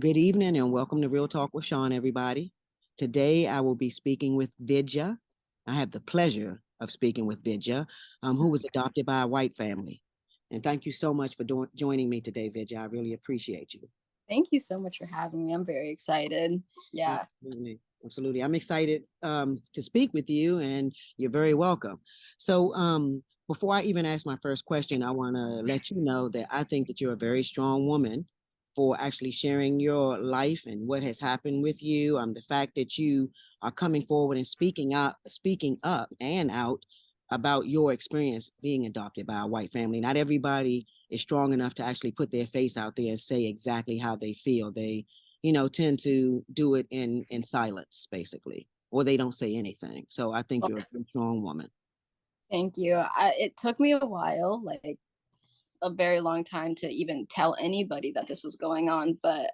Good evening and welcome to Real Talk with Sean, everybody. Today I will be speaking with Vidya. I have the pleasure of speaking with Vidya, who was adopted by a white family. And thank you so much for joining me today, Vidya. I really appreciate you. Thank you so much for having me. I'm very excited. Yeah. Absolutely. Absolutely. I'm excited to speak with you, and you're very welcome. So, before I even ask my first question, I want to let you know that I think that you're a very strong woman for actually sharing your life and what has happened with you. The fact that you are coming forward and speaking up and out about your experience being adopted by a white family. Not everybody is strong enough to actually put their face out there and say exactly how they feel. They tend to do it in silence, basically, or they don't say anything. So I think Well, you're a very strong woman. thank you. It took me a while, like a very long time to even tell anybody that this was going on, but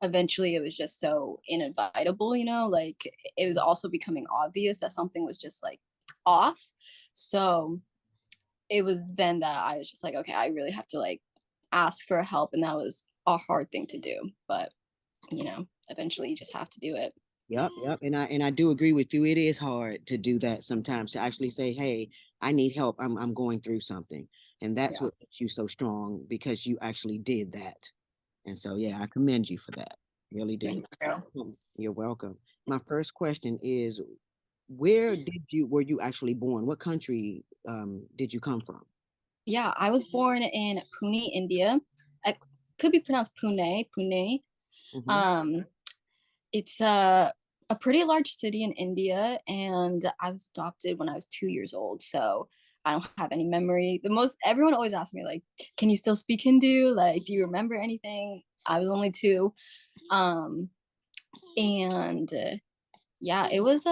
eventually it was just so inevitable, like it was also becoming obvious that something was just like off. So it was then that I was just like, okay, I really have to like ask for help. And that was a hard thing to do. But, eventually you just have to do it. Yep, yep. And I do agree with you. It is hard to do that sometimes, to actually say, hey, I need help. I'm going through something. And that's Yeah. what makes you so strong, because you actually did that. And so yeah, I commend you for that. Really do. Thank you. You're welcome. My first question is, were you actually born? What country did you come from? Yeah, I was born in Pune, India. I could be pronounced Pune. Hmm. Um, it's a pretty large city in India, and I was adopted when I was 2 years old. So I don't have any memory. The most everyone always asks me like, "Can you still speak Hindu? Like, do you remember anything?" I was only two, um, and yeah, it was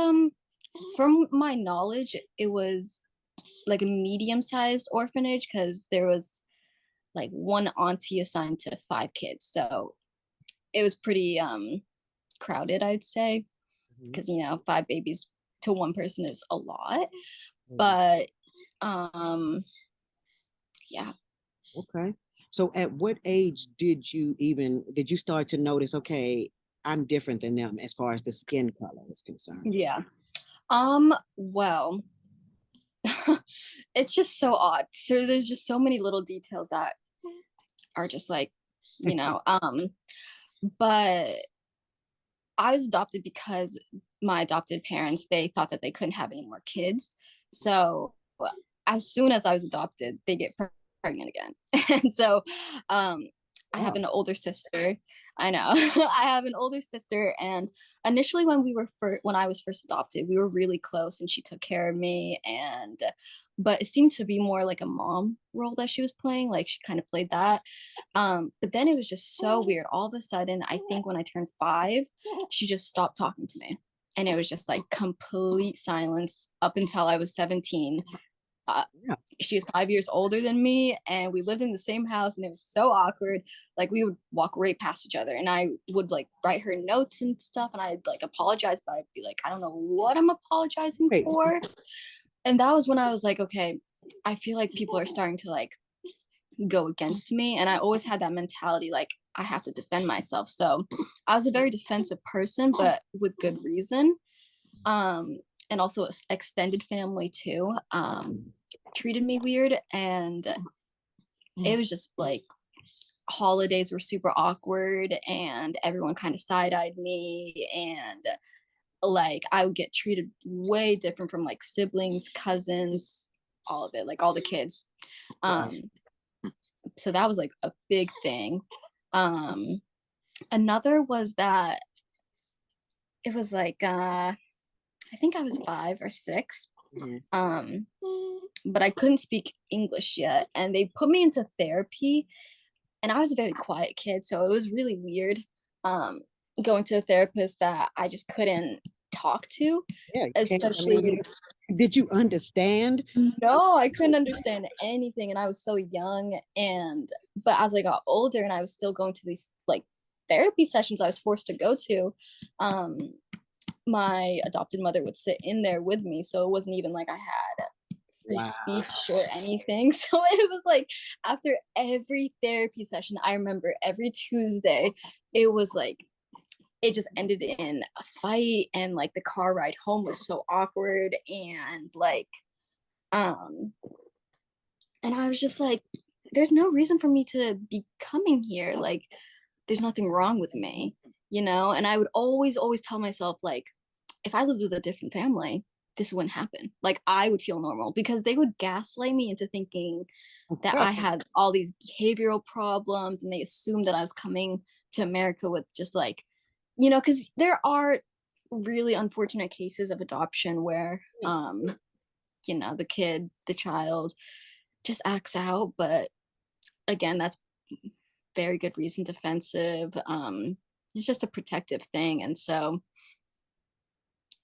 from my knowledge, it was like a medium-sized orphanage because there was like one auntie assigned to five kids. So it was pretty crowded, I'd say, Hmm. because five babies to one person is a lot. Hmm. But um yeah. Okay. So at what age did you start to notice, okay, I'm different than them as far as the skin color is concerned? Yeah. Well, it's just so odd. So there's just so many little details that are just like, you know, um, but I was adopted because my adopted parents, they thought that they couldn't have any more kids. So as soon as I was adopted, they get pregnant again. And so um, I have Wow. an older sister. I know. I have an older sister, and initially when I was first adopted, we were really close, and she took care of me. And but it seemed to be more like a mom role that she was playing. Like she kind of played that. But then it was just so weird. All of a sudden, I think when I turned 5, she just stopped talking to me. And it was just like complete silence up until I was 17. Uh, Yeah. she was 5 years older than me, and we lived in the same house, and it was so awkward. Like we would walk right past each other, and I would like write her notes and stuff, and I'd like apologize, but I'd be like, I don't know what I'm apologizing Wait. for. And that was when I was like, okay, I feel like people are starting to like go against me, and I always had that mentality like I have to defend myself. So I was a very defensive person, but with good reason. And also extended family too treated me weird, and it was just like holidays were super awkward, and everyone kind of side-eyed me, and like I would get treated way different from like siblings, cousins, all of it, like all the kids. Right. um so that was like a big thing. um Another was that it was like I think I was 5 or 6. Mhm. um but I couldn't speak English yet, and they put me into therapy, and I was a very quiet kid, so it was really weird um going to a therapist that I just couldn't talk to, Yeah, you can't. I mean, especially. did you understand? No, I couldn't understand anything, and I was so young. And but as I got older and I was still going to these like therapy sessions I was forced to go to, um my adopted mother would sit in there with me, so it wasn't even like I had free Wow. speech or anything. So it was like after every therapy session, I remember every Tuesday it was like it just ended in a fight, and like the car ride home was so awkward, and like um and I was just like, there's no reason for me to be coming here. Like, there's nothing wrong with me, you know? And I would always tell myself, like, if I lived with a different family, this wouldn't happen. Like, I would feel normal because they would gaslight me into thinking that I had all these behavioral problems, and they assumed that I was coming to America with just like, you know, because there are really unfortunate cases of adoption where you know, the child just acts out, but again, that's very good reason defensive. It's just a protective thing, and so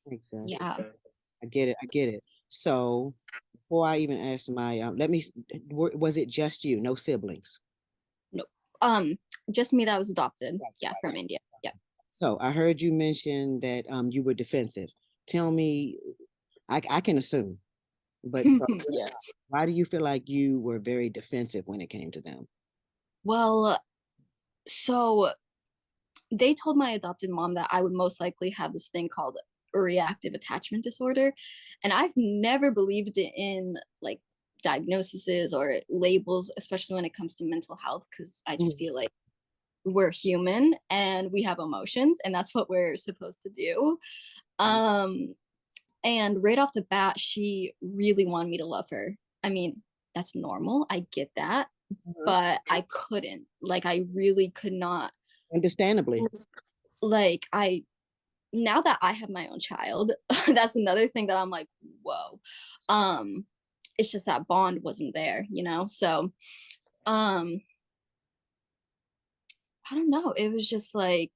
Exactly. yeah. I get it. I get it. So before I even ask my, was it just you, no siblings? No, um just me that was adopted, Right, yeah, right. from India. Yeah. So I heard you mention that you were defensive. Tell me, I can assume, but from your Yeah. side, why do you feel like you were very defensive when it came to them? Well, so they told my adopted mom that I would most likely have this thing called a reactive attachment disorder. And I've never believed in like diagnoses or labels, especially when it comes to mental health, because I just Mm. feel like we're human and we have emotions, and that's what we're supposed to do. Um, and right off the bat, she really wanted me to love her. I mean, that's normal. I get that. Uh-huh. But I couldn't. Like, I really could not. Understandably. Like, now that I have my own child, that's another thing that I'm like, whoa. Um, it's just that bond wasn't there, you know? So, um, I don't know. It was just like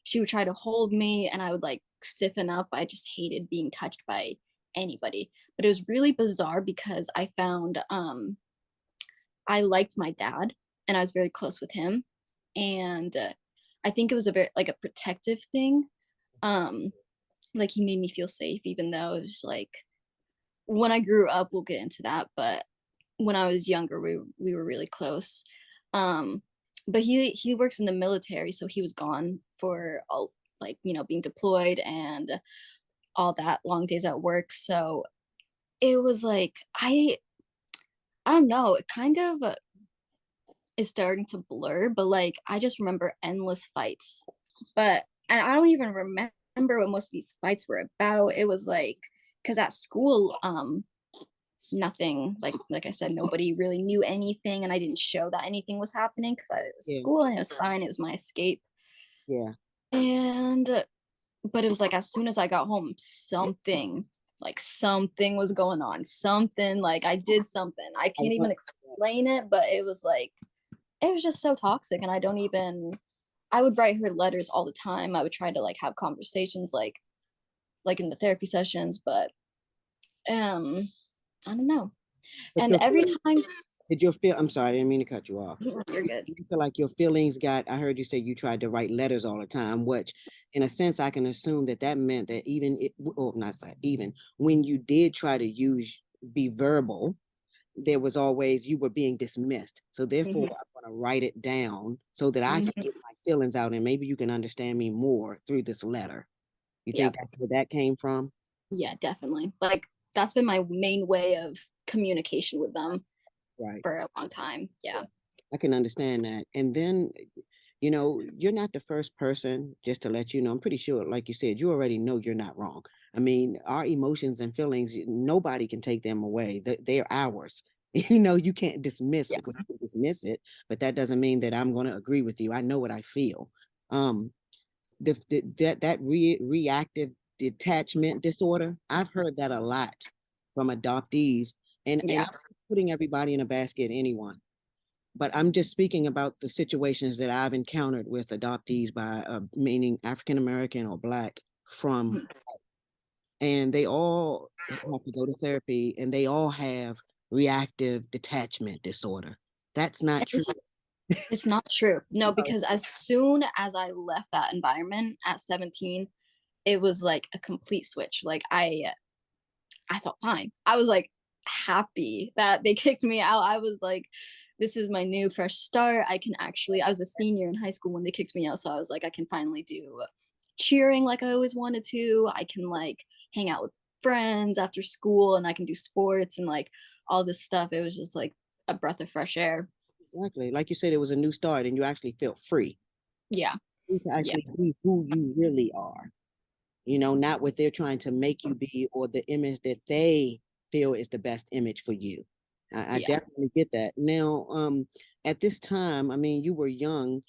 she would try to hold me and I would like stiffen up. I just hated being touched by anybody. But it was really bizarre because I found I liked my dad and I was very close with him. And I think it was a very like a protective thing. Um like he made me feel safe even though it was like when I grew up, we'll get into that, but when I was younger, we were really close. Um, but he works in the military, so he was gone for all like you know being deployed and all that long days at work. So it was like I don't know, it kind of is starting to blur, but like I just remember endless fights. But and I don't even remember what most of these fights were about. It was like because at school, nothing like I said, nobody really knew anything, and I didn't show that anything was happening because I was at Yeah. school and it was fine. It was my escape. Yeah. And but it was like as soon as I got home, something was going on. Something like I did something. I I can't know. even explain it, but it was like it was just so toxic, and I would write her letters all the time. I would try to like have conversations like in the therapy sessions, but um I don't know. But And your every feelings, time did your feel, I'm sorry, I didn't mean to cut you off. you're good. You feel like your feelings got, I heard you say you tried to write letters all the time, which in a sense, I can assume that that meant that even, oh, not say even, when you did try to be verbal, there was always, you were being dismissed. So therefore, Mhm. I'm going to write it down so that I can Mhm. get my feelings out and maybe you can understand me more through this letter. You think Yep. that's where that came from? Yeah, definitely. Like that's been my main way of communication with them Right. for a long time. Yeah. Yeah, I can understand that. And then, you're not the first person, just to let you know, I'm pretty sure, like you said, you already know you're not wrong. I mean, our emotions and feelings, nobody can take them away. They're ours. You can't dismiss Yeah. it. Well, you can dismiss it, but that doesn't mean that I'm going to agree with you. I know what I feel. Um, that reactive detachment disorder, I've heard that a lot from adoptees, and Yeah. I'm not putting everybody in a basket, anyone, but I'm just speaking about the situations that I've encountered with adoptees by meaning African American or Black from, Mhm. and they all have to go to therapy, and they all have reactive detachment disorder. That's not true. It's not true. No, No. because as soon as I left that environment at 17, it was like a complete switch. Like I felt fine. I was like, happy that they kicked me out. I was like, this is my new fresh start. I was a senior in high school when they kicked me out. So I was like, I can finally do cheering like I always wanted to. I can like hang out with friends after school and I can do sports and like all this stuff. It was just like a breath of fresh air. Exactly. Like you said, it was a new start and you actually felt free. Yeah. Free to Yeah. actually be who you really are. Not what they're trying to make you be or the image that they feel is the best image for you. I Yeah. definitely get that. Now, at this time, I mean, you were young.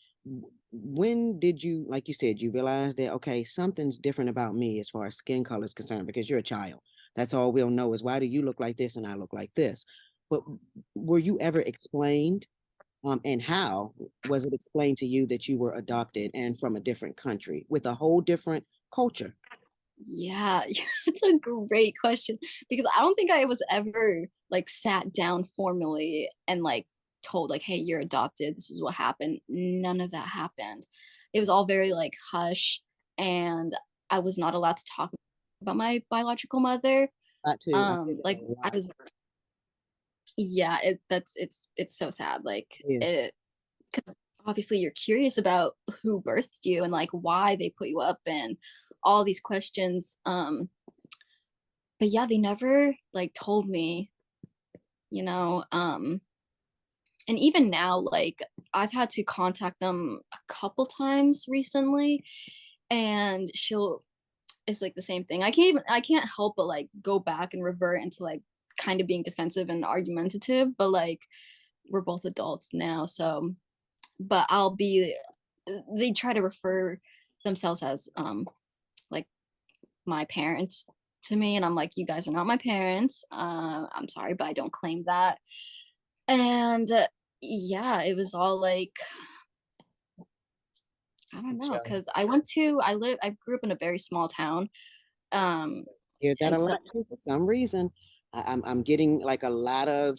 When did you, like you said, you realize that, okay, something's different about me as far as skin color is concerned, because you're a child. That's all we'll know is why do you look like this and I look like this. But were you ever explained, and how was it explained to you that you were adopted and from a different country with a whole different culture? Yeah, that's a great question because I don't think I was ever like sat down formally and like told like, "Hey, you're adopted. This is what happened." None of that happened. It was all very like hush, and I was not allowed to talk about my biological mother. That too. I hear that Like a I lot. was, yeah, it's so sad. Like Yes. it, because obviously you're curious about who birthed you and like why they put you up and all these questions. But yeah, they never like told me, you know, and even now, like I've had to contact them a couple times recently, and it's like the same thing. I can't help but like go back and revert into like kind of being defensive and argumentative, but like we're both adults now, so but I'll be they try to refer themselves as like my parents to me, and I'm like, you guys are not my parents. I'm sorry, but I don't claim that. And yeah, it was all like, I don't know, Sure. because I grew up in a very small town. Um, Hear that and a so lot too. For some reason, I'm getting like a lot of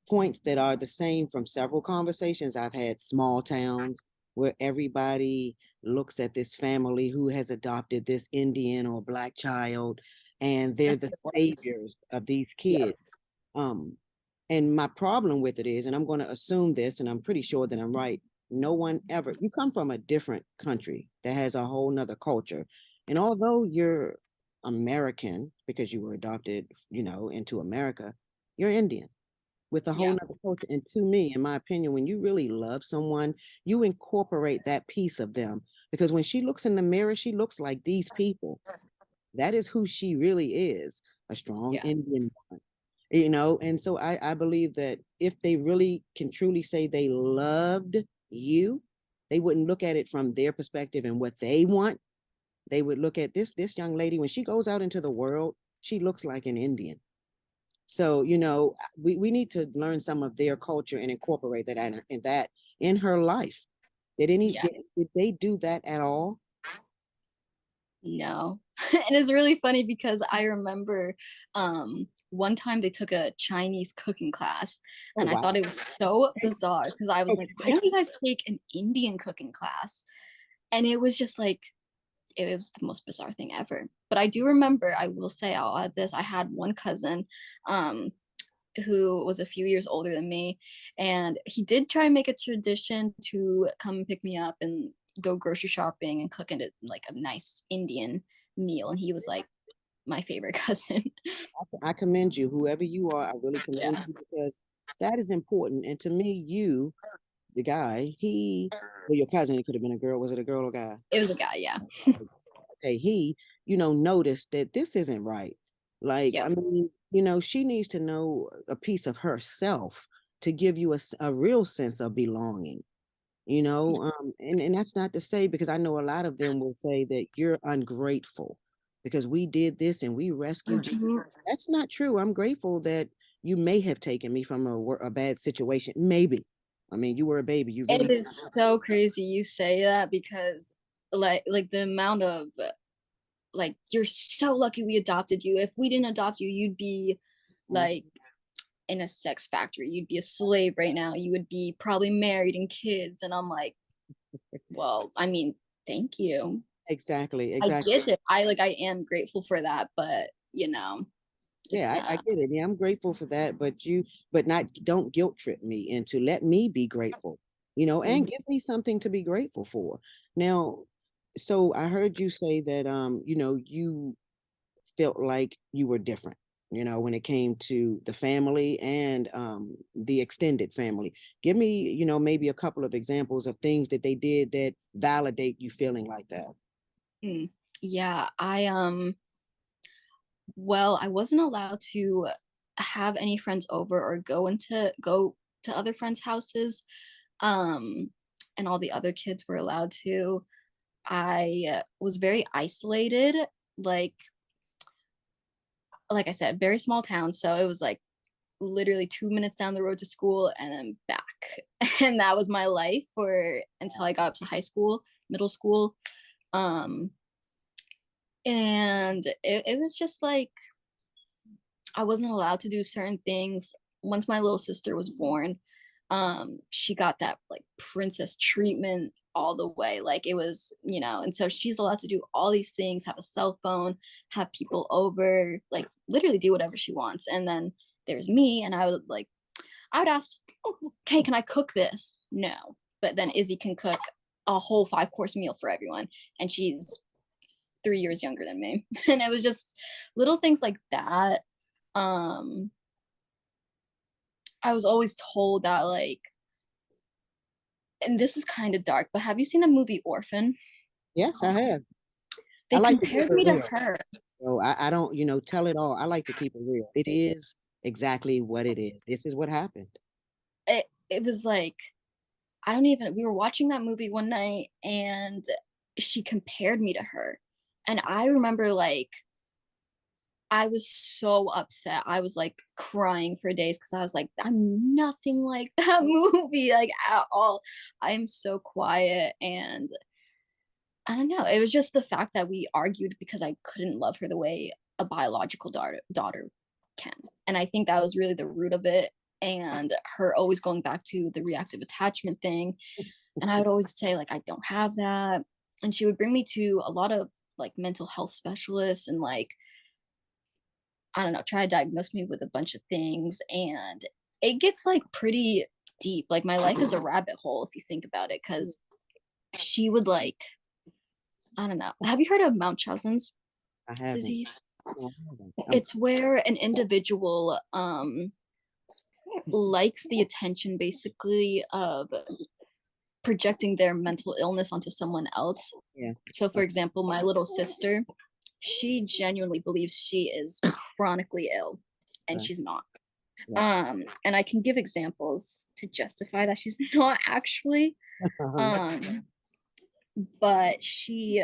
points that are the same from several conversations I've had. Small towns where everybody looks at this family who has adopted this Indian or Black child, and they're that's the what it was. saviors of these Yeah. kids. Um, and my problem with it is, and I'm going to assume this, and I'm pretty sure that I'm right. No one ever, you come from a different country that has a whole nother culture. And although you're American because you were adopted, into America, you're Indian with a whole Yeah. nother culture. And to me, in my opinion, when you really love someone, you incorporate that piece of them. Because when she looks in the mirror, she looks like these people. That is who she really is, a strong Yeah. Indian woman. And so I believe that if they really can truly say they loved you, they wouldn't look at it from their perspective and what they want. They would look at this young lady when she goes out into the world, she looks like an Indian. So, we need to learn some of their culture and incorporate that in her life. Yeah. Did they do that at all? No. And it's really funny because I remember one time they took a Chinese cooking class Oh and I thought wow. it was so bizarre because I was like, why don't you guys take an Indian cooking class? And it was just like it was the most bizarre thing ever. But I do remember, I will say I'll add this, I had one cousin um who was a few years older than me, and he did try and make a tradition to come and pick me up and go grocery shopping and cook it like a nice Indian meal. And he was like my favorite cousin. I commend you, whoever you are. I really commend Yeah, you because that is important. And to me, you, the guy, well, your cousin, it could have been a girl. Was it a girl or guy? it was a guy. Yeah, Okay, he, noticed that this isn't right. Like, I yep. mean, she needs to know a piece of herself to give you a real sense of belonging. And that's not to say, because I know a lot of them will say that you're ungrateful because we did this and we rescued you. Mhm. That's not true. I'm grateful that you may have taken me from a bad situation. Maybe. I mean, you were a baby. You It really, is so crazy you say that because like the amount of like you're so lucky we adopted you. If we didn't adopt you, you'd be like in a sex factory. You'd be a slave right now. You would be probably married and kids. And I'm like, well, I mean, thank you. exactly, I exactly. get it. I am grateful for that, but It's Yeah, I sad. get it. Yeah, I'm grateful for that, but not, don't guilt trip me into, let me be grateful, and Mhm. give me something to be grateful for. Now, so I heard you say that, you felt like you were different, when it came to the family and the extended family. Give me, maybe a couple of examples of things that they did that validate you feeling like that. Mm. Yeah, well, I wasn't allowed to have any friends over or go to other friends' houses. Um, and all the other kids were allowed to. I was very isolated, like like I said, very small town, so it was like literally 2 minutes down the road to school and then back. And that was my life for until I got up to high school, middle school. Um, and it was just like I wasn't allowed to do certain things. Once my little sister was born, she got that like princess treatment all the way. Like it was, and so she's allowed to do all these things, have a cell phone, have people over, like literally do whatever she wants. And then there's me, and I would ask, oh, okay, can I cook this? No. But then Izzy can cook a whole 5 course meal for everyone. And she's 3 years younger than me. And it was just little things like that. um I was always told that like, and this is kind of dark, but have you seen the movie Orphan? Yes, I have. I They like to keep compared it me to real. her. So I don't, tell it all. I like to keep it real. It is exactly what it is. This is what happened. It was like, I don't even, we were watching that movie one night and she compared me to her. And I remember like I was so upset. I was like crying for days because I was like, I'm nothing like that movie, like at all. I'm so quiet. And I don't know. It was just the fact that we argued because I couldn't love her the way a biological daughter can. And I think that was really the root of it. And her always going back to the reactive attachment thing. And I would always say, like, I don't have that. And she would bring me to a lot of like mental health specialists and like, I don't know, try to diagnose me with a bunch of things. And it gets like pretty deep. Like, my life is a rabbit hole if you think about it. Cause she would like, I don't know. Have you heard of Munchausen's I haven't. disease? No, I haven't. It's where an individual likes the attention basically of projecting their mental illness onto someone else. Yeah. So for example, my little sister, she genuinely believes she is chronically ill and Right. she's not. Right. And I can give examples to justify that she's not actually. Um but she,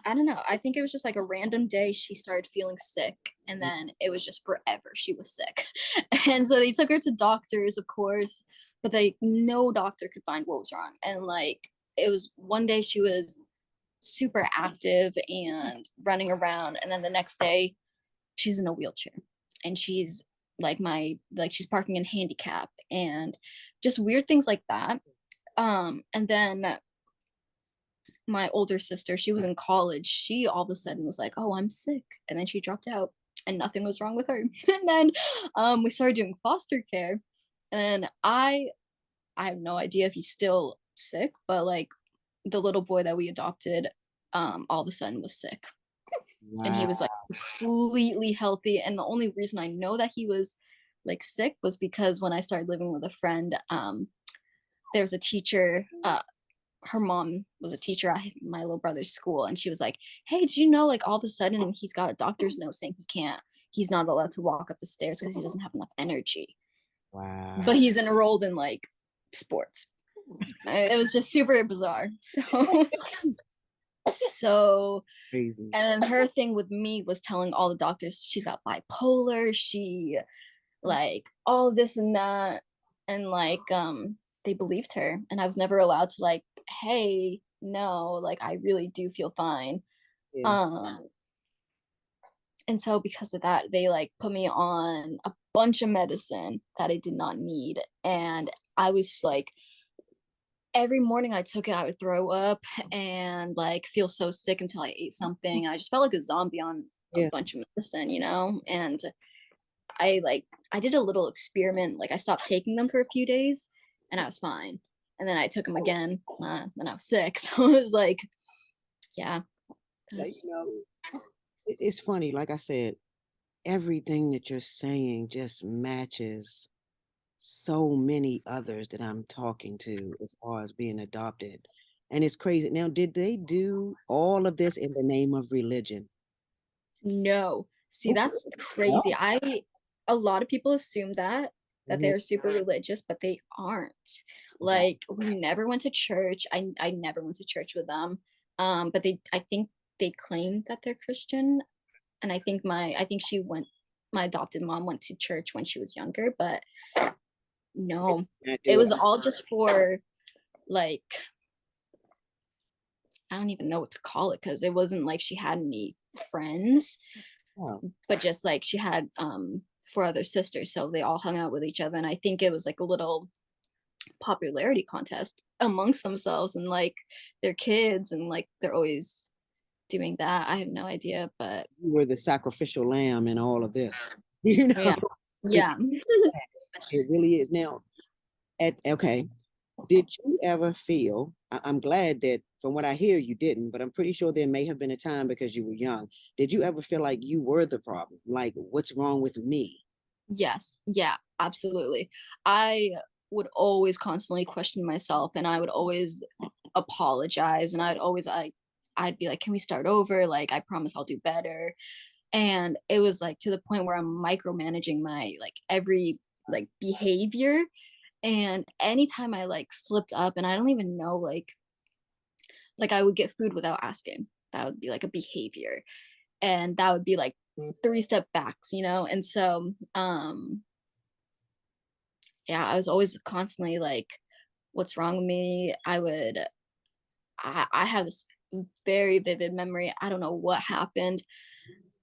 I don't know. I think it was just like a random day she started feeling sick, and then it was just forever she was sick. And so they took her to doctors, of course, but no doctor could find what was wrong. And like it was one day she was super active and running around, and then the next day she's in a wheelchair and she's like she's parking in handicap and just weird things like that. And then my older sister, she was in college. She all of a sudden was like, "Oh, I'm sick," and then she dropped out, and nothing was wrong with her. And then we started doing foster care, and I have no idea if he's still sick, but like the little boy that we adopted, all of a sudden was sick, and he Wow. was like completely healthy. And the only reason I know that he was like sick was because when I started living with a friend, there was a teacher, her mom was a teacher at my little brother's school, and she was like, "Hey, did you know like all of a sudden he's got a doctor's note saying he's not allowed to walk up the stairs because he doesn't have enough energy, but Wow. he's enrolled in like sports." It was just super bizarre. So Crazy. and then her thing with me was telling all the doctors she's got bipolar, she like all this and that, and like they believed her, and I was never allowed to like, hey, no, like I really do feel fine. Yeah. um and so because of that they like put me on a bunch of medicine that I did not need, and I was like, every morning I took it I would throw up and like feel so sick until I ate something. I just felt like a zombie on a Yeah. bunch of medicine, and I did a little experiment. Like I stopped taking them for a few days and I was fine. And then I took them again, then I was sick. So it was like, yeah, Like, that's it's funny. Like I said, everything that you're saying just matches so many others that I'm talking to as far as being adopted. And it's crazy. Now, did they do all of this in the name of religion? no. See, Okay. that's crazy. No. A lot of people assume that Mhm. they're super religious, but they aren't. Wow. Like we never went to church. I never went to church with them. But I think they claim that they're Christian. And I think my adopted mom went to church when she was younger, but I no, did not it do it. was all just for like, I don't even know what to call it because it wasn't like she had any friends, Wow. but just like she had 4 other sisters, so they all hung out with each other. And I think it was like a little popularity contest amongst themselves and like their kids, and like they're always doing that. I have no idea, but You were the sacrificial lamb in all of this. You know, yeah, yeah. it really is. Now, okay, did you ever feel? I'm glad that from what I hear you didn't, but I'm pretty sure there may have been a time because you were young. Did you ever feel like you were the problem? Like, what's wrong with me? Yes. Yeah, absolutely. I would always constantly question myself, and I would always apologize, and I'd be like, "Can we start over? Like I promise I'll do better." And it was like to the point where I'm micromanaging my like every like behavior, and anytime I like slipped up and I don't even know like I would get food without asking. That would be like a behavior. And that would be like 3 step backs, And so yeah, I was always constantly like, what's wrong with me? I have this very vivid memory. I don't know what happened.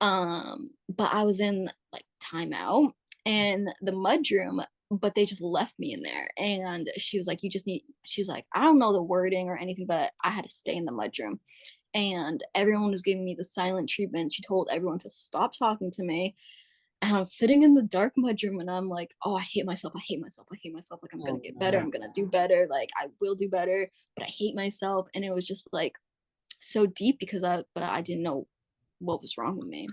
But I was in like timeout in the mudroom, but they just left me in there. And she was like, she was like, I don't know the wording or anything, but I had to stay in the mudroom. And everyone was giving me the silent treatment. She told everyone to stop talking to me. And I was sitting in the dark mudroom and I'm like, oh, I hate myself. I hate myself. I hate myself. Like, I'm going Oh to get better. no. I'm going to do better. Like, I will do better, but I hate myself. And it was just like so deep because but I didn't know what was wrong with me.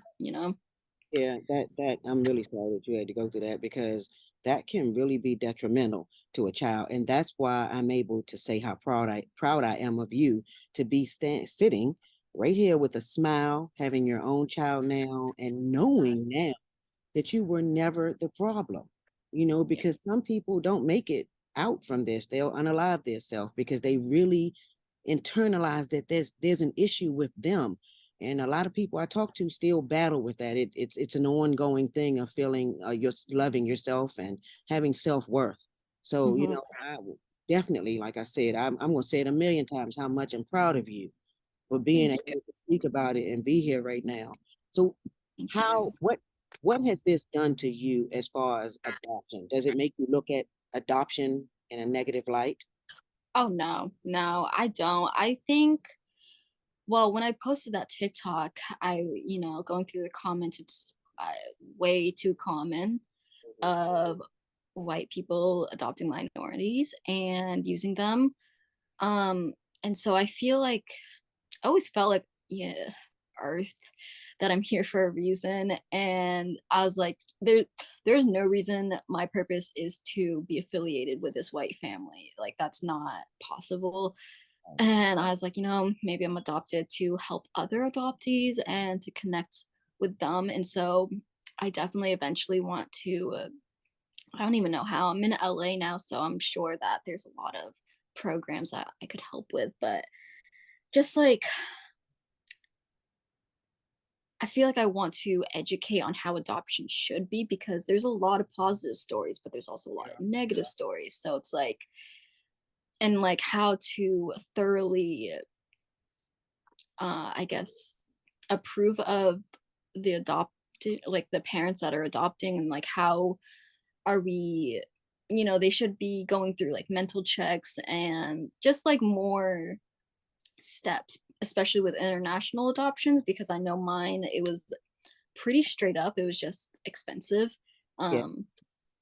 Yeah, that I'm really sorry that you had to go through that because that can really be detrimental to a child, and that's why I'm able to say how proud I am of you to be sitting right here with a smile, having your own child now, and knowing now that you were never the problem, Yeah. because some people don't make it out from this. They'll unalive themselves because they really internalize that there's an issue with them. And a lot of people I talk to still battle with that. It's an ongoing thing of feeling you're loving yourself and having self-worth. So, Mhm. I will definitely, like I said, I'm going to say it a million times how much I'm proud of you for being Thank you. able to speak about it and be here right now. So Thank how you. what has this done to you as far as adoption? Does it make you look at adoption in a negative light? Oh, no. No, I don't. I think well, when I posted that TikTok, going through the comments, it's way too common of white people adopting minorities and using them. Um, and so I feel like I always felt like, yeah, Earth, that I'm here for a reason. And I was like, there's no reason my purpose is to be affiliated with this white family. Like that's not possible. And I was like, maybe I'm adopted to help other adoptees and to connect with them. And so I definitely eventually want to, I don't even know how. I'm in LA now, so I'm sure that there's a lot of programs that I could help with. But just like, I feel like I want to educate on how adoption should be because there's a lot of positive stories, but there's also a lot of negative stories. So it's like, and like how to thoroughly I guess, approve of the adopted, like the parents that are adopting, and like how are we, they should be going through like mental checks and just like more steps, especially with international adoptions, because I know mine, it was pretty straight up. It was just expensive. Yeah. Um,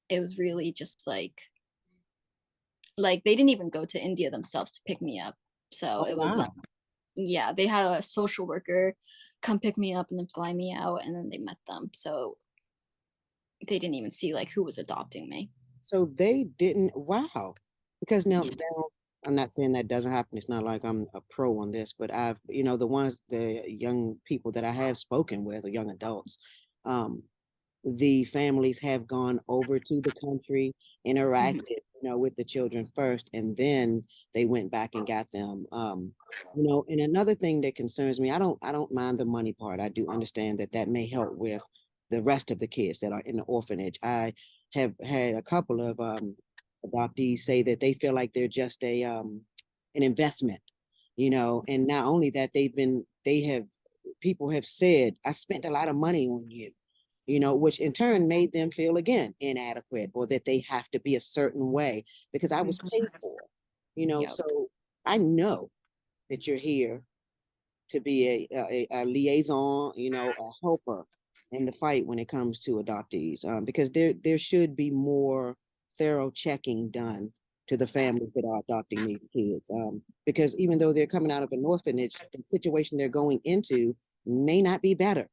it was really just like they didn't even go to India themselves to pick me up. So Oh, it was wow. yeah, they had a social worker come pick me up and then fly me out, and then they met them. So they didn't even see like who was adopting me. So they didn't, wow. Because Yeah. now, I'm not saying that doesn't happen. It's not like I'm a pro on this, but the young people that I have spoken with, or young adults, um, the families have gone over to the country, Mhm. interacted, with the children first, and then they went back and got them. And another thing that concerns me, I don't mind the money part. I do understand that that may help with the rest of the kids that are in the orphanage. I have had a couple of adoptees say that they feel like they're just an investment, and not only that, people have said, I spent a lot of money on you, which in turn made them feel again inadequate, or that they have to be a certain way because I was paid for, Yep. so I know that you're here to be a liaison, a helper in the fight when it comes to adoptees, because there should be more thorough checking done to the families that are adopting these kids, because even though they're coming out of an orphanage, the situation they're going into may not be better.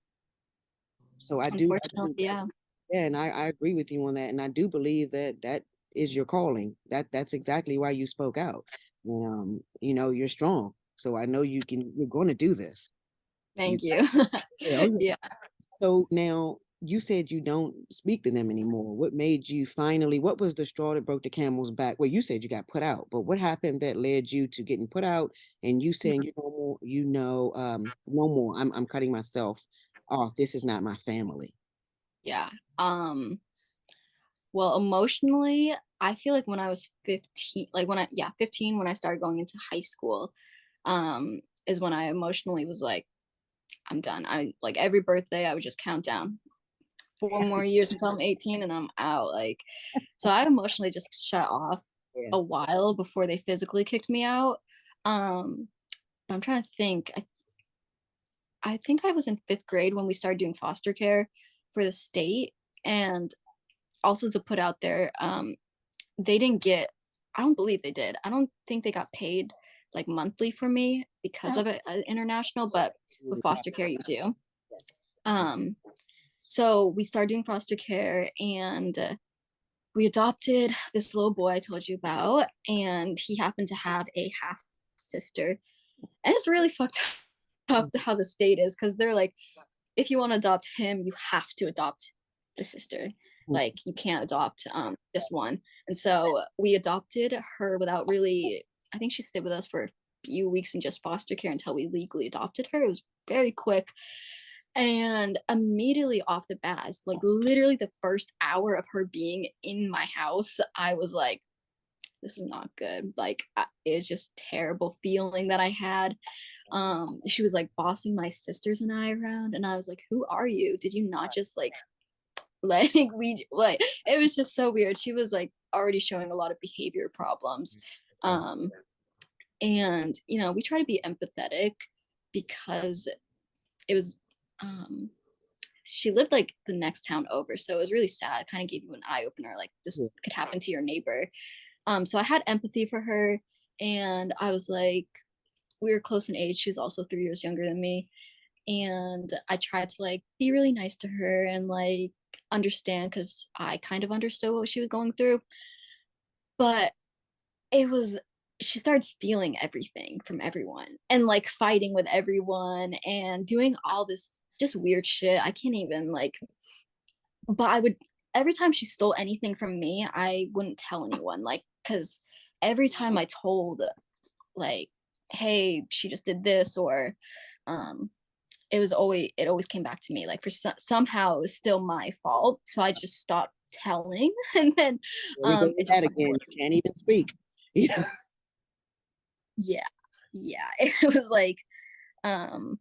So I Unfortunately, do, yeah. yeah, and I agree with you on that, and I do believe that that is your calling. That's exactly why you spoke out, and you're strong. So I know you're going to do this. You, Thank you. yeah, oh, yeah. Yeah. So now you said you don't speak to them anymore. What made you finally? What was the straw that broke the camel's back? Well, you said you got put out, but what happened that led you to getting put out and you saying you no more? No more. I'm cutting myself off. This is not my family. Yeah. Well, emotionally, I feel like when I was 15, like when I, yeah, 15, when I started going into high school, is when I emotionally was like, I'm done. I like every birthday, I would just count down 4 more years until I'm 18 and I'm out. Like, so I emotionally just shut off Yeah. a while before they physically kicked me out. Um, but I'm trying to think. I think I was in fifth grade when we started doing foster care for the state. And also to put out there, they didn't get, I don't believe they did. I don't think they got paid like monthly for me because of it international, but with Really bad. foster care you do. Yes. Um, so we started doing foster care, and we adopted this little boy I told you about, and he happened to have a half sister. And it's really fucked up how the state is, because they're like, if you want to adopt him, you have to adopt the sister. Like you can't adopt just one. And so we adopted her without really, I think she stayed with us for a few weeks in just foster care until we legally adopted her. It was very quick. And immediately off the bat, like literally the first hour of her being in my house, I was like, this is not good. Like it's just terrible feeling that I had. She was like bossing my sisters and I around, and I was like, who are you? Did you not just like we like it was just so weird. She was like already showing a lot of behavior problems. Um and we try to be empathetic because it was um she lived like the next town over, so it was really sad. It kind of gave you an eye opener, like this could happen to your neighbor. So I had empathy for her, and I was like, we were close in age. She was also 3 years younger than me, and I tried to like be really nice to her and like understand, because I kind of understood what she was going through. But it was, she started stealing everything from everyone and like fighting with everyone and doing all this just weird shit. I can't even like, but I would, every time she stole anything from me, I wouldn't tell anyone, like, because every time I told, like, hey, she just did this, or um it always came back to me, like for somehow it was still my fault, so I just stopped telling. And then Here we go it with just that got again. worse. You can't even speak. Yeah. Yeah, yeah. It was like um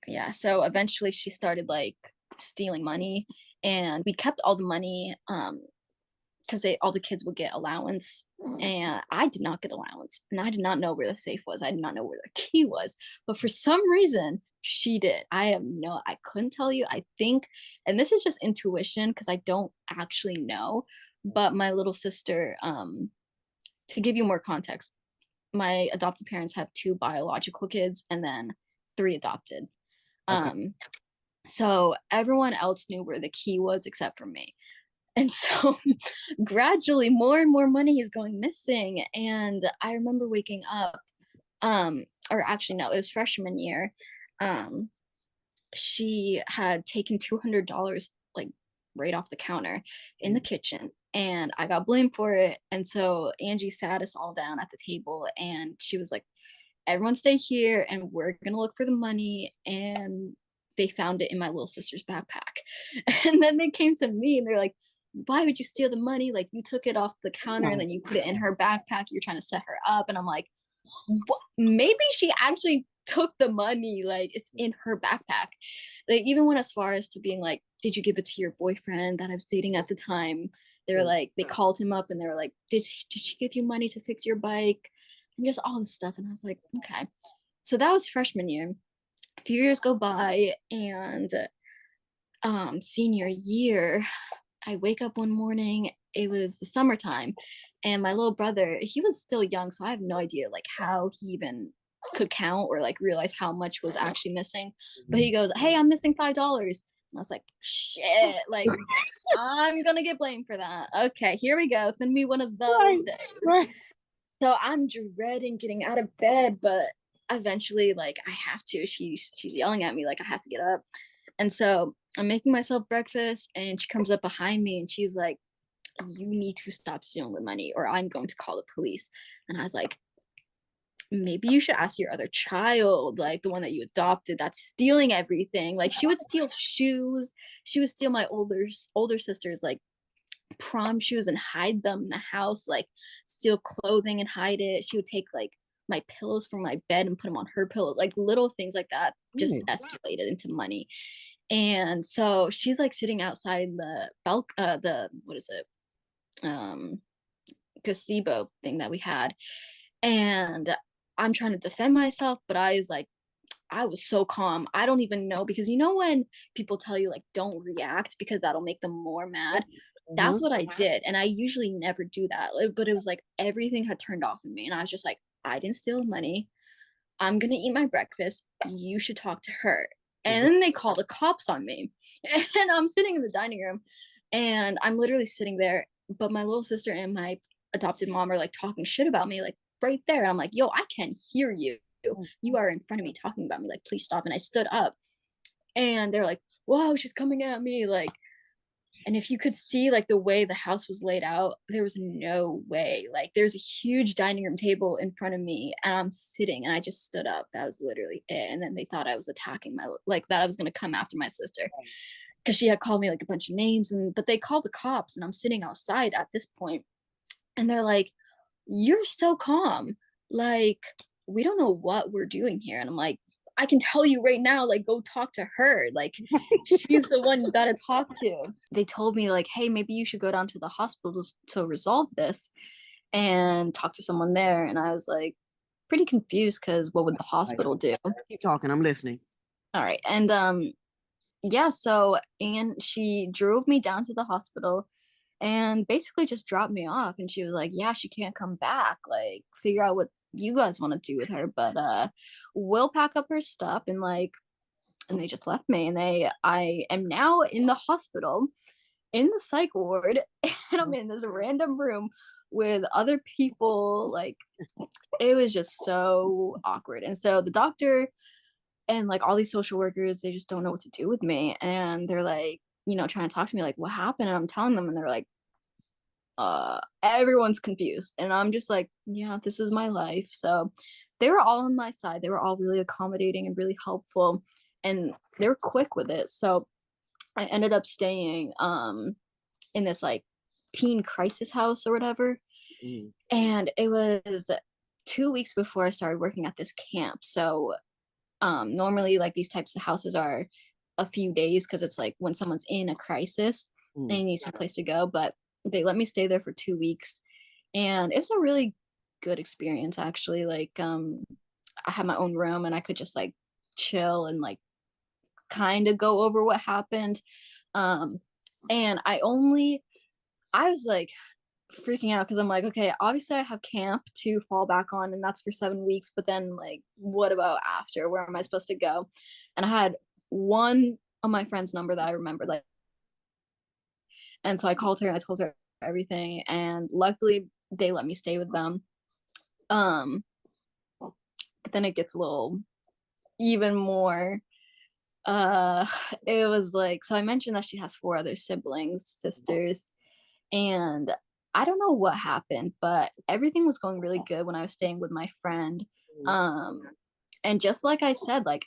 yeah, so eventually she started like stealing money, and we kept all the money because they all the kids would get allowance, and I did not get allowance, and I did not know where the safe was. I did not know where the key was. But for some reason She did. I couldn't tell you. I think, and this is just intuition because I don't actually know, but my little sister, to give you more context, my adopted parents have two biological kids and then three adopted. Okay. Um, so everyone else knew where the key was except for me. And so gradually more and more money is going missing. And I remember waking up, or actually no, it was freshman year. Um, she had taken $200 like right off the counter in the Mm. kitchen, and I got blamed for it. And so Angie sat us all down at the table and she was like, everyone stay here and we're gonna look for the money. And they found it in my little sister's backpack. And then they came to me and they're like, why would you steal the money? Like, you took it off the counter and Oh, then you put it in her backpack, you're trying to set her up. And I'm like, what? Maybe she actually took the money, like it's in her backpack. They even went as far as to being like, did you give it to your boyfriend that I was dating at the time? They were mm, like, they called him up and they were like, did she give you money to fix your bike? And just all this stuff. And I was like, okay. So that was freshman year. A few years go by, and senior year, I wake up one morning, it was the summertime, and my little brother, he was still young, so I have no idea like how he even could count or like realize how much was actually missing. But he goes, hey, I'm missing $5. And I was like, shit, like I'm gonna get blamed for that. Okay, here we go. It's gonna be one of those right, days. right. So I'm dreading getting out of bed, but eventually, like I have to. She's yelling at me, like I have to get up. And so I'm making myself breakfast, and she comes up behind me and she's like, you need to stop stealing the money or I'm going to call the police. And I was like, maybe you should ask your other child, like the one that you adopted, that's stealing everything. Like she would steal shoes. She would steal my older sister's like prom shoes and hide them in the house, like steal clothing and hide it. She would take like my pillows from my bed and put them on her pillow, like little things like that just Mm. escalated into money. And so she's like sitting outside the what is it, um gazebo thing that we had. And I'm trying to defend myself, but I was so calm. I don't even know, because you know when people tell you like don't react because that'll make them more mad. Uh-huh. That's what I did, and I usually never do that. But it was like everything had turned off in me, and I was just like, I didn't steal the money. I'm gonna eat my breakfast. You should talk to her. And Exactly. then they call the cops on me, and I'm sitting in the dining room, and I'm literally sitting there. But my little sister and my adopted mom are like talking shit about me, like right there. And I'm like, yo, I can hear you. You are in front of me talking about me. Like, please stop. And I stood up, and they're like, whoa, she's coming at me. Like, and if you could see like the way the house was laid out, there was no way. Like, there's a huge dining room table in front of me, and I'm sitting, and I just stood up. That was literally it. And then they thought I was attacking my, like, that I was going to come after my sister because she had called me like a bunch of names. And but they called the cops, and I'm sitting outside at this point, and they're like, you're so calm. Like, we don't know what we're doing here. And I'm like, I can tell you right now, like, go talk to her. Like, she's the one you got to talk to. They told me, like, hey, maybe you should go down to the hospital to resolve this and talk to someone there. And I was like, pretty confused because what would the Right. hospital do? Keep talking. I'm listening. All right. And yeah, so and she drove me down to the hospital and basically just dropped me off, and she was like, yeah, she can't come back, like figure out what you guys want to do with her, but we'll pack up her stuff. And like, and they just left me, and I am now in the hospital in the psych ward, and I'm in this random room with other people. Like, it was just so awkward. And so the doctor and like all these social workers, they just don't know what to do with me, and they're like, trying to talk to me like, what happened? And I'm telling them, and they're like, everyone's confused. And I'm just like, yeah, this is my life. So they were all on my side. They were all really accommodating and really helpful, and they were quick with it. So I ended up staying in this like teen crisis house or whatever. Mm. And it was 2 weeks before I started working at this camp. So normally like these types of houses are a few days because it's like when someone's in a crisis, Mm. they need some place to go. But they let me stay there for 2 weeks, and it was a really good experience actually. Like I had my own room, and I could just like chill and like kind of go over what happened. Um, and I was like freaking out because I'm like, okay, obviously I have camp to fall back on, and that's for 7 weeks. But then, like, what about after? Where am I supposed to go? And I had one of my friend's number that I remembered, like, and so I called her and I told her everything, and luckily they let me stay with them. Um, but then it gets a little even more. Uh, it was like, so I mentioned that she has four other siblings, sisters, and I don't know what happened, but everything was going really good when I was staying with my friend. Mhm. Um, and just like I said, like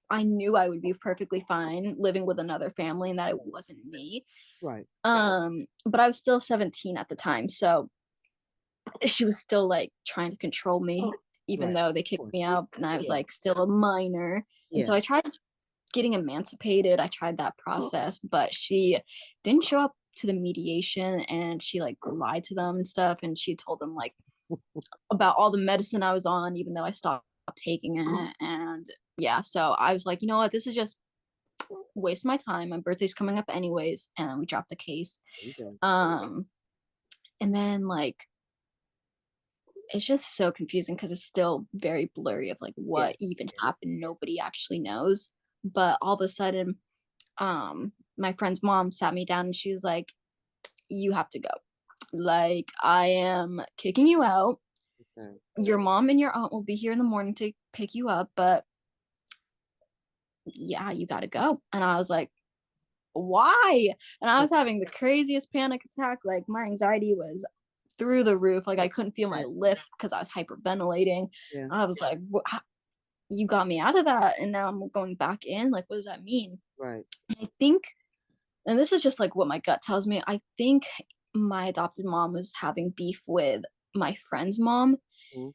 I knew I would be perfectly fine living with another family and that it wasn't me. Right. But I was still 17 at the time, so she was still like trying to control me, even Right. though they Of kicked course. me out and I was Yeah. like still a minor. And Yeah. so I tried getting emancipated. I tried that process, but she didn't show up to the mediation and she like lied to them and stuff. And she told them like about all the medicine I was on, even though I stopped taking it. And yeah, so I was like, you know what, this is just waste my time. My birthday's coming up anyways. And then we dropped the case. Okay. Um, and then like it's just so confusing because it's still very blurry of like Yeah. what even happened. Nobody actually knows. But all of a sudden, my friend's mom sat me down and she was like, you have to go. Like, I am kicking you out. Okay. Your mom and your aunt will be here in the morning to pick you up, but yeah, you gotta go. And I was like, why? And I Yeah. was having the craziest panic attack. Like my anxiety was through the roof. Like I couldn't feel my lip because I was hyperventilating. Yeah. I was like, you got me out of that and now I'm going back in. Like, what does that mean? Right. I think, and this is just like what my gut tells me, I think my adopted mom was having beef with my friend's mom. Mhm.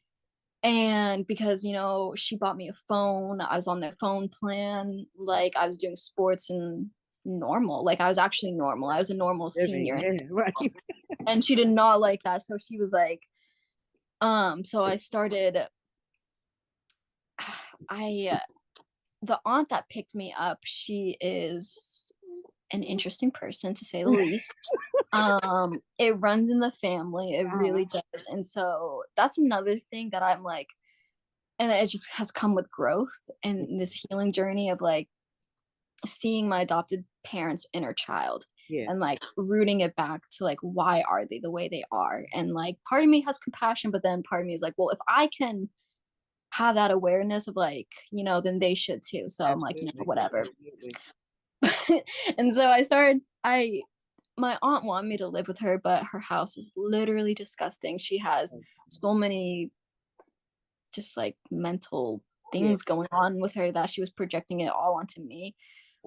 And because, she bought me a phone, I was on their phone plan, like I was doing sports and normal. Like I was actually normal. I was a normal Living. senior. Yeah. Right. And she did not like that. So she was like, so I started, I, the aunt that picked me up, she is an interesting person to say the least. It runs in the family, it Uh-huh. really does. And so that's another thing that I'm like, and it just has come with growth and this healing journey of like seeing my adopted parents' inner child Yeah. and like rooting it back to like why are they the way they are, and like part of me has compassion, but then part of me is like, well, if I can have that awareness of like, then they should too. So I'm like, Absolutely. whatever. Absolutely. And so I my aunt wanted me to live with her, but her house is literally disgusting. She has so many just like mental Yeah. things going on with her that she was projecting it all onto me.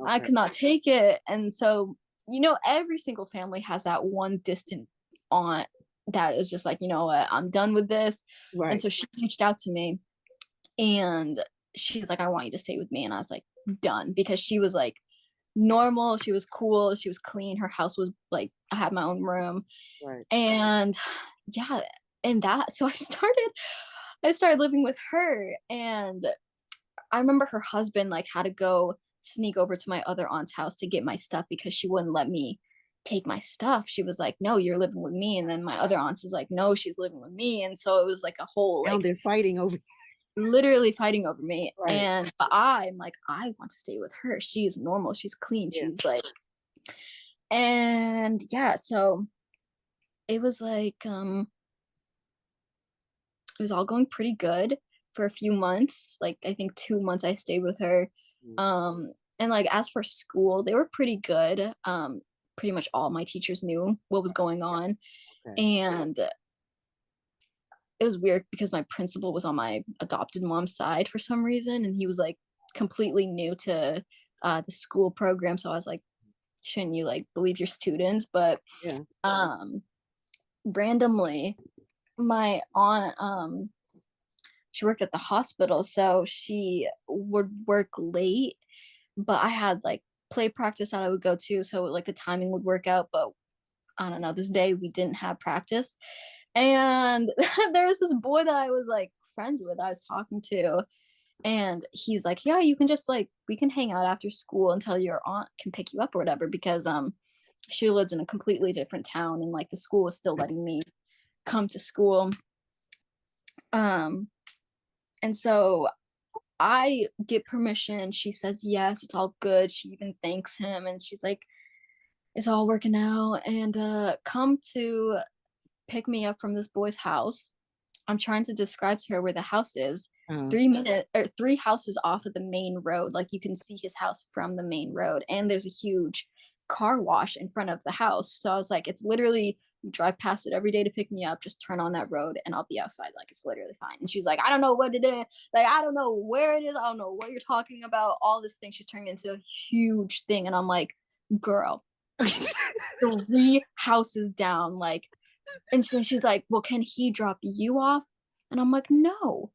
I Okay. could not take it. And so, every single family has that one distant aunt that is just like, you know what, I'm done with this. And Right. so she reached out to me and she was like, I want you to stay with me. And I was like, done, because she was like normal, she was cool, she was clean, her house was like, I had my own room. Right. And yeah, and that so I started living with her. And I remember her husband like had to go sneak over to my other aunt's house to get my stuff because she wouldn't let me take my stuff. She was like, no, you're living with me. And then my other aunt is like, no, she's living with me. And so it was like a whole Now like they're fighting over. literally fighting over me. Right. And but I'm like, I want to stay with her. She's normal, she's clean, Yeah. she's like, and yeah, so it was like it was all going pretty good for a few months. Like I think 2 months I stayed with her. Mm. And like as for school, they were pretty good. Pretty much all my teachers knew what was going on. Okay. And it was weird because my principal was on my adopted mom's side for some reason, and he was like completely new to the school program. So I was like, shouldn't you like believe your students? But Yeah. randomly, my aunt she worked at the hospital, so she would work late, but I had like play practice that I would go to, so like the timing would work out. But I don't know, this day we didn't have practice, and there was this boy that I was like friends with, I was talking to, And he's like, yeah, you can just like, we can hang out after school until your aunt can pick you up or whatever, because she lived in a completely different town, and like the school was still letting me come to school. Um and so I get permission. She says yes, it's all good. She even thanks him, and she's like, it's all working out, and come to pick me up from this boy's house. I'm trying to describe to her where the house is. Uh, 3 minute or 3 houses off of the main road. Like you can see his house from the main road, and there's a huge car wash in front of the house. So I was like, it's literally, you drive past it every day to pick me up. Just turn on that road and I'll be outside. Like it's literally fine. And she's like, I don't know what it is. Like I don't know where it is. I don't know what you're talking about. All this thing. She's turning into a huge thing, and I'm like, girl, 3 houses down. Like, and then she's like, well, can he drop you off? And I'm like, no,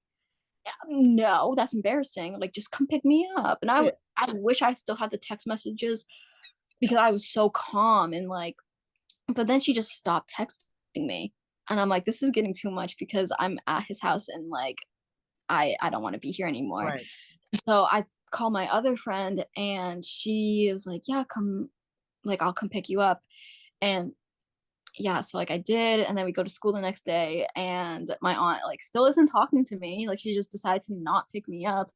no, that's embarrassing. Like, just come pick me up. And yeah. I wish I still had the text messages, because I was so calm and like, but then she just stopped texting me. And I'm like, this is getting too much, because I'm at his house and like, I don't want to be here anymore. Right. So I called my other friend, and she was like, yeah, come, like, I'll come pick you up. And yeah, so like I did, and then we go to school the next day, and my aunt like still isn't talking to me. Like she just decided to not pick me up.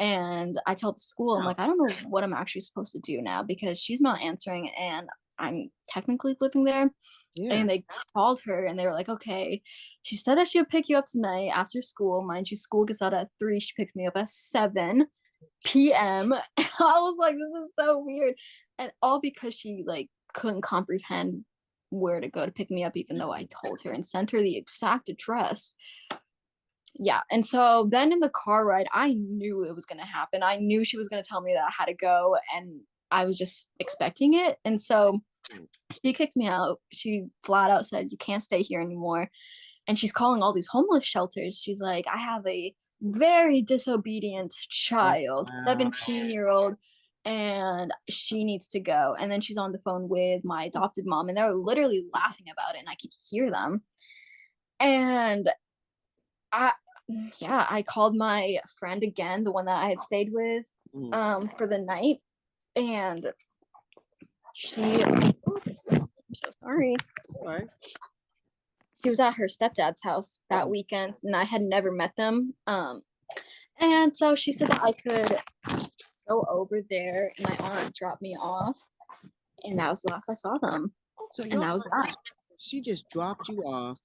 And I tell the school, I'm Wow. like, I don't know what I'm actually supposed to do now, because she's not answering, and I'm technically living there. Yeah. And they called her, and they were like, okay, she said that she would pick you up tonight after school. Mind you, school gets out at 3. She picked me up at 7 p.m. I was like, this is so weird. And all because she like couldn't comprehend where to go to pick me up, even though I told her and sent her the exact address. Yeah. And so then in the car ride, I knew it was going to happen. I knew she was going to tell me that I had to go, and I was just expecting it. And so she kicked me out. She flat out said, you can't stay here anymore. And she's calling all these homeless shelters. She's like, I have a very disobedient Oh, child, wow. 17-year-old, and she needs to go. And then she's on the phone with my adopted mom, and they're literally laughing about it, and I could hear them. And I, yeah, I called my friend again, the one that I had stayed with Mm. for the night. And I'm so sorry. That's all right. She was at her stepdad's house that weekend, and I had never met them. And so she said that I could go over there, and my aunt dropped me off, and that was the last I saw them. So And your that was aunt, that. she just dropped you off.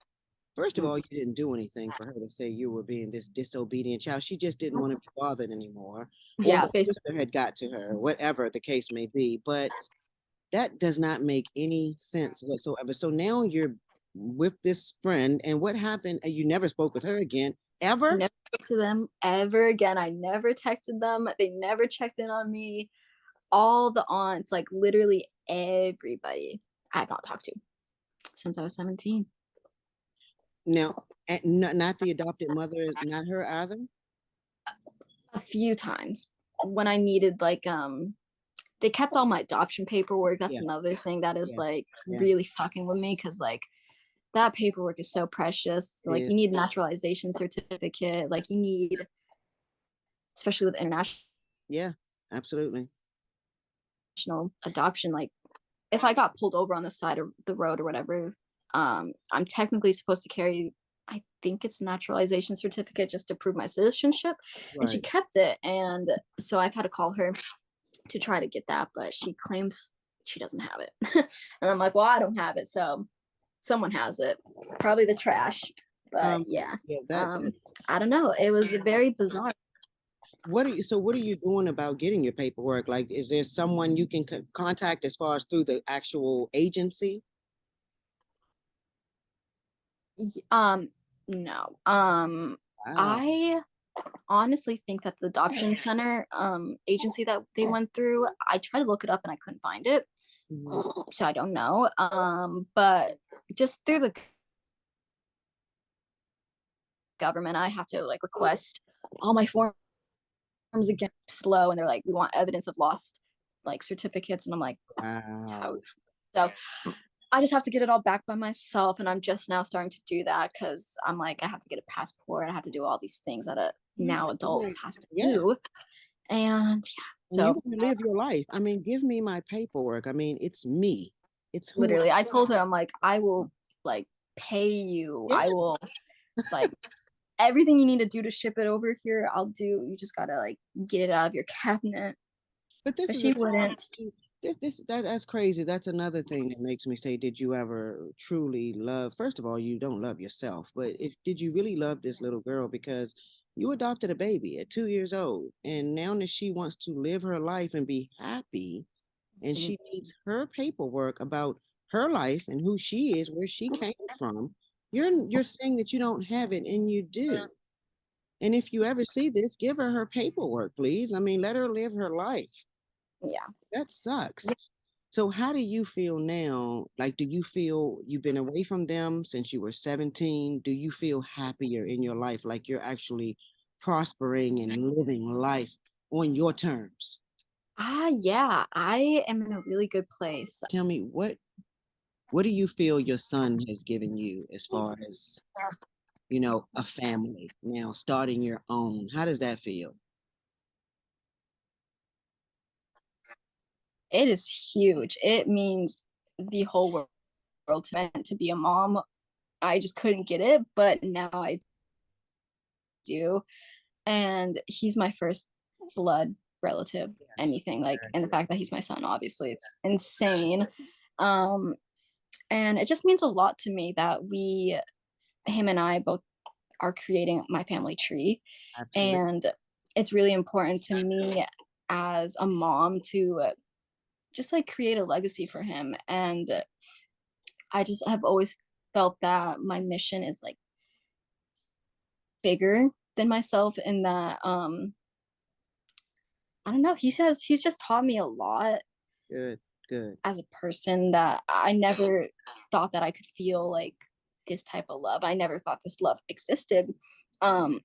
First of all, you didn't do anything for her to say you were being this disobedient child. She just didn't want to be bothered anymore, or Yeah, her basically. sister had got to her, whatever the case may be. But that does not make any sense whatsoever. So now you're with this friend, and what happened? And you never spoke with her again, ever? Never spoke to them ever again. I never texted them. They never checked in on me. All the aunts, like literally everybody, I have not talked to since I was 17. Now, not the adopted mother, not her either. A few times when I needed like they kept all my adoption paperwork. That's Yeah, another thing that is yeah, like yeah. really fucking with me, because like that paperwork is so precious. It Like is. you need a naturalization certificate, like you need, especially with international Yeah, absolutely. adoption, like if I got pulled over on the side of the road or whatever, I'm technically supposed to carry, I think it's a naturalization certificate just to prove my citizenship. And she Right. kept it. And so I've had to call her to try to get that, but she claims she doesn't have it. And I'm like, well, I don't have it. So someone has it, probably the trash. But Um, yeah, yeah, that's I don't know. It was very bizarre. what are you doing about getting your paperwork? Like, is there someone you can contact as far as through the actual agency? Um, no. Wow. I honestly think that the adoption center agency that they went through, I tried to look it up and I couldn't find it. Mhm. So I don't know. But just through the government, I have to like request all my forms again slow, and they're like, we want evidence of lost like certificates, and I'm like, how? Wow. So I just have to get it all back by myself, and I'm just now starting to do that because I'm like, I have to get a passport, I have to do all these things at a now I'm adult like, has to yeah. do. And yeah, And you're so gonna live your life. I mean, give me my paperwork. I mean, it's me. It's who literally, I I am. told her, I'm like, I will like pay you. Yeah. I will like everything you need to do to ship it over here, I'll do. You just gotta like get it out of your cabinet. But this But is she a wouldn't. that's crazy. That's another thing that makes me say, did you ever truly love? First of all, you don't love yourself, but if did you really love this little girl? Because you adopted a baby at 2 years old, and now that she wants to live her life and be happy, and Mhm. she needs her paperwork about her life and who she is, where she came from. You're saying that you don't have it, and you do. And if you ever see this, give her her paperwork, please. I mean, let her live her life. Yeah. That sucks. So how do you feel now? Like, do you feel you've been away from them since you were 17? Do you feel happier in your life? Like you're actually prospering and living life on your terms? Yeah, I am in a really good place. Tell me what do you feel your son has given you as far as, a family now, starting your own? How does that feel? It is huge. It means the whole world to meant to be a mom. I just couldn't get it, but now I do. And he's my first blood relative, Yes. anything like, and the fact that he's my son, obviously, it's insane. Um, and it just means a lot to me that him and I both are creating my family tree. Absolutely. And it's really important to me as a mom to just like create a legacy for him. And I just have always felt that my mission is like bigger than myself, in that I don't know, he's just taught me a lot Good, good. as a person, that I never thought that I could feel like this type of love. I never thought this love existed. Um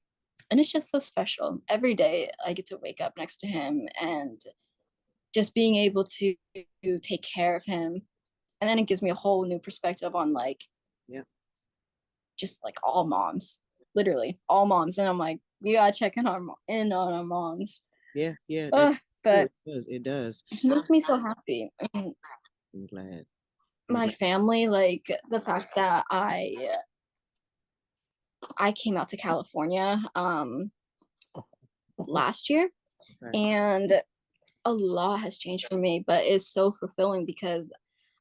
and it's just so special. Every day I get to wake up next to him, and just being able to take care of him. And then it gives me a whole new perspective on like Yeah. just like all moms, literally all moms. And I'm like, we gotta check in on our moms. Yeah, yeah, that's uh, true. but It does. It does. he makes me so happy. I mean, I'm glad. I'm my glad. family, like the fact that I came out to California last year, Okay. and a lot has changed for me, but it's so fulfilling because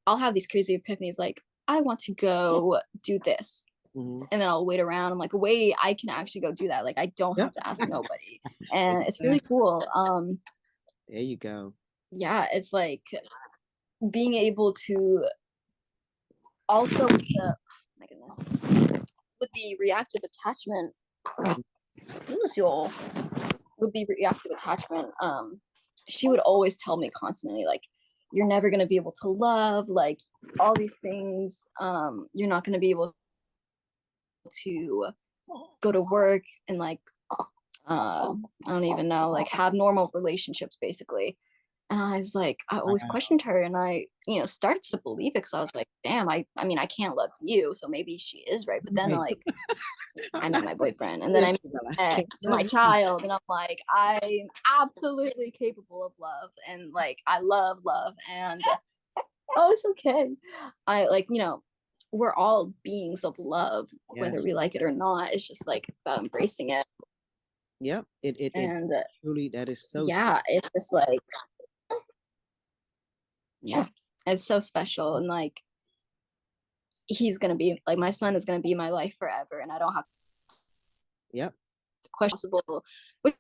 I'll have these crazy epiphanies like, I want to go do this. Hmm. And then I'll wait around. I'm like, wait, I can actually go do that. Like, I don't have Yep. to ask nobody. And it's really Exactly. cool. There you go. Yeah, it's like being able to also with the, my goodness, with the reactive attachment, excuse you all, with the reactive attachment, she would always tell me constantly, like, you're never going to be able to love, like, all these things. You're not going to be able to go to work and like I don't even know, like have normal relationships basically. And I was like, I always Wow. questioned her, and I, started to believe it, because I was like, damn, I mean, I can't love you, so maybe she is right. But then Right. like I'm I met not my boyfriend, and then this, I but I met can't my love you. child, and I'm like, I'm absolutely capable of love, and like I love love. And oh, it's okay. I like, we're all beings of love, whether Yes. we like it or not. It's just like about embracing it. Yep. It And truly, that is so true. yeah, it's just like, yeah, it's so special. And like, he's gonna be like, my son is gonna be my life forever, and I don't have Yep. to question possible, which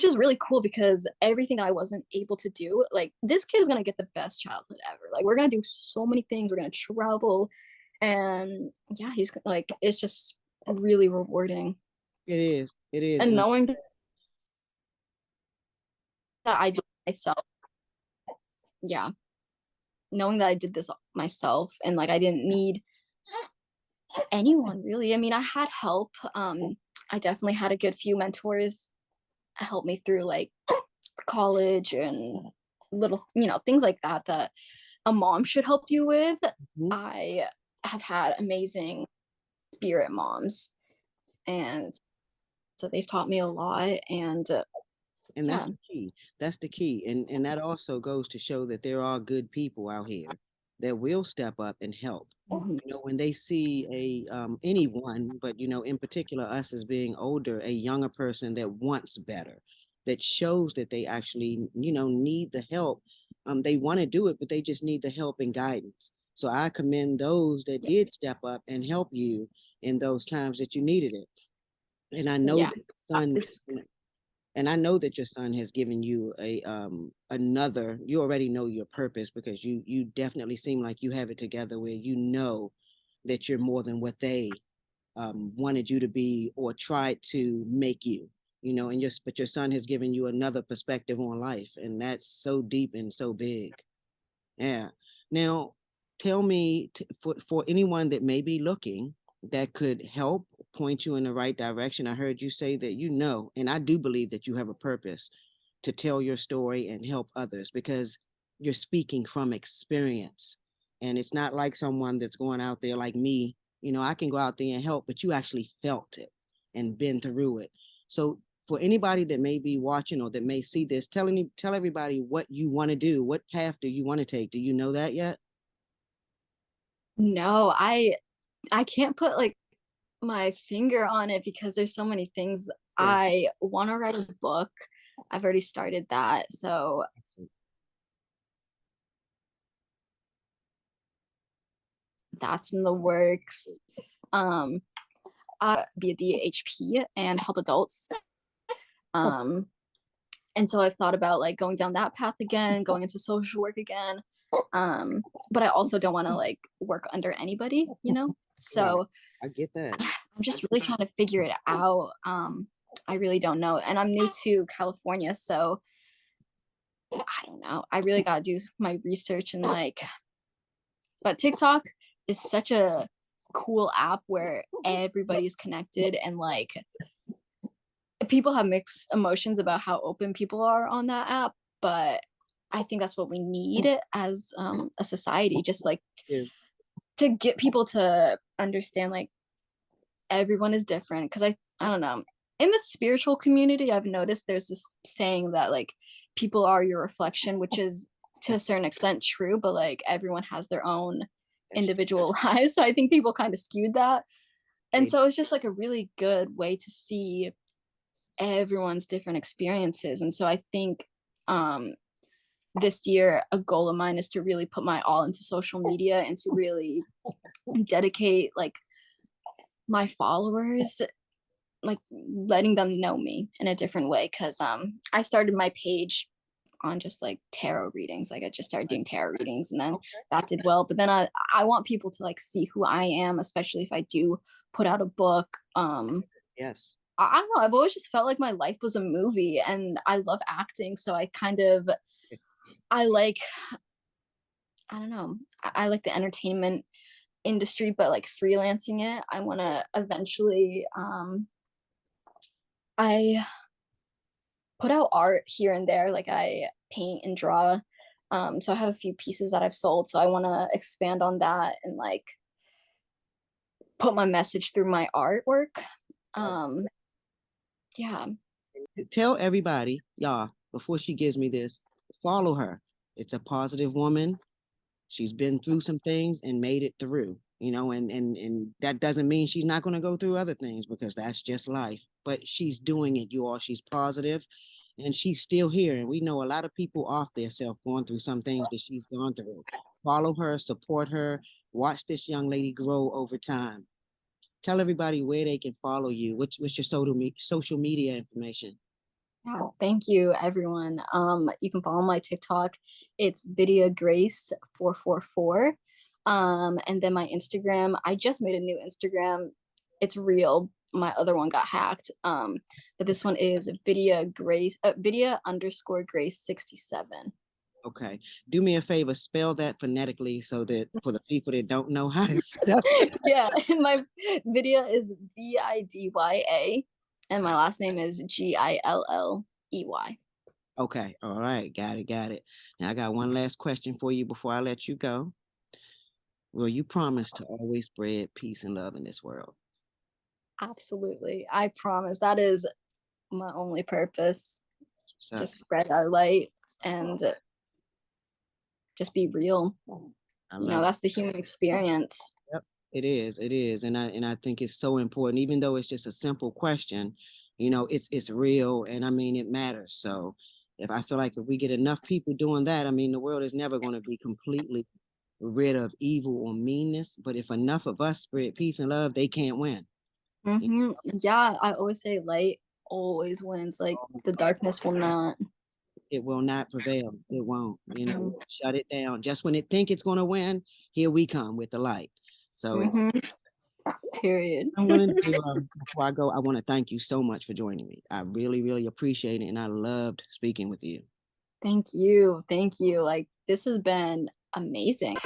is really cool, because everything that I wasn't able to do, like, this kid is gonna get the best childhood ever. Like, we're gonna do so many things. We're gonna travel, and yeah, he's like, it's just really rewarding. It is. It is. And And knowing that I did it myself, yeah, knowing that I did this myself, and like I didn't need anyone really. I mean, I had help. I definitely had a good few mentors help me through like college and little, things like that that a mom should help you with. mhm, I have had amazing spirit moms, and so they've taught me a lot. And And yeah. that's the key. That's the key. And that also goes to show that there are good people out here that will step up and help. Mhm. You know, when they see a anyone, but you know, in particular us as being older, a younger person that wants better, that shows that they actually, you know, need the help. They want to do it, but they just need the help and guidance. So I commend those that did step up and help you in those times that you needed it. And I know Yeah. that son, It's, and I know that your son has given you a another, you already know your purpose because you definitely seem like you have it together where you know that you're more than what they wanted you to be or tried to make you, you know, and just but your son has given you another perspective on life, and that's so deep and so big. Yeah. Now, tell me for anyone that may be looking that could help point you in the right direction. I heard you say that you know, and I do believe that you have a purpose to tell your story and help others because you're speaking from experience. And it's not like someone that's going out there like me. You know, I can go out there and help, but you actually felt it and been through it. So for anybody that may be watching or that may see this, tell everybody what you want to do. What path do you want to take? Do you know that yet? no, I can't put like my finger on it because there's so many things. Yeah. I want to write a book. I've already started that. So that's in the works. Um, I be a DHP and help adults. Um, and so I've thought about like going down that path again, going into social work again. But I also don't want to like work under anybody, you know? Right. So I get that. I'm just really trying to figure it out. I really don't know. And I'm new to California, so I don't know. I really gotta do my research and like, but TikTok is such a cool app where everybody's connected and like people have mixed emotions about how open people are on that app, but I think that's what we need as a society, just like Yeah. to get people to understand like everyone is different. Because I don't know. In the spiritual community, I've noticed there's this saying that like people are your reflection, which is to a certain extent true, but like everyone has their own That's individual lives. So I think people kind of skewed that. And true. so it's just like a really good way to see everyone's different experiences. And so I think um this year a goal of mine is to really put my all into social media and to really dedicate like my followers, like letting them know me in a different way. Because I started my page on just like tarot readings. Like I just started doing tarot readings and then that did well. But then I want people to like see who I am, especially if I do put out a book. Yes. I don't know. I've always just felt like my life was a movie and I love acting. So I kind of, I like, I don't know, I like the entertainment industry, but like freelancing it, I want to eventually, I put out art here and there. Like I paint and draw. So I have a few pieces that I've sold. So I want to expand on that and like put my message through my artwork. Um, yeah. Tell everybody, y'all, before she gives me this, follow her. It's a positive woman. She's been through some things and made it through, you know, and that doesn't mean she's not going to go through other things because that's just life. But she's doing it, you all. She's positive and she's still here. And we know a lot of people off their self going through some things that she's gone through. Follow her, support her, watch this young lady grow over time. Tell everybody where they can follow you. What's your social media information? Yeah, thank you, everyone. You can follow my TikTok. It's Vidya Grace 444. And then my Instagram. I just made a new Instagram. It's real. My other one got hacked. But this one is Vidya underscore Grace 67. Okay. Do me a favor, spell that phonetically so that for the people that don't know how to spell it. Yeah, my Vidya is Vidya, and my last name is Gilley. Okay. All right. Got it. Got it. Now I got one last question for you before I let you go. Will you promise to always spread peace and love in this world? Absolutely. I promise that is my only purpose, So to spread our light and just be real. I You know, love it. that's the human experience. Yep, it is, and I think it's so important, even though it's just a simple question, you know, it's real, and I mean it matters. So if I feel like if we get enough people doing that, I mean the world is never going to be completely rid of evil or meanness. But if enough of us spread peace and love, they can't win. Yeah, I always say light always wins. Like the darkness will not. It will not prevail. It won't. You know, Mhm. shut it down. Just when it think it's going to win, here we come with the light. So it's Mhm. Period. I wanted to, before I go, I want to thank you so much for joining me. I really, really appreciate it. And I loved speaking with you. Thank you. Thank you. Like this has been amazing.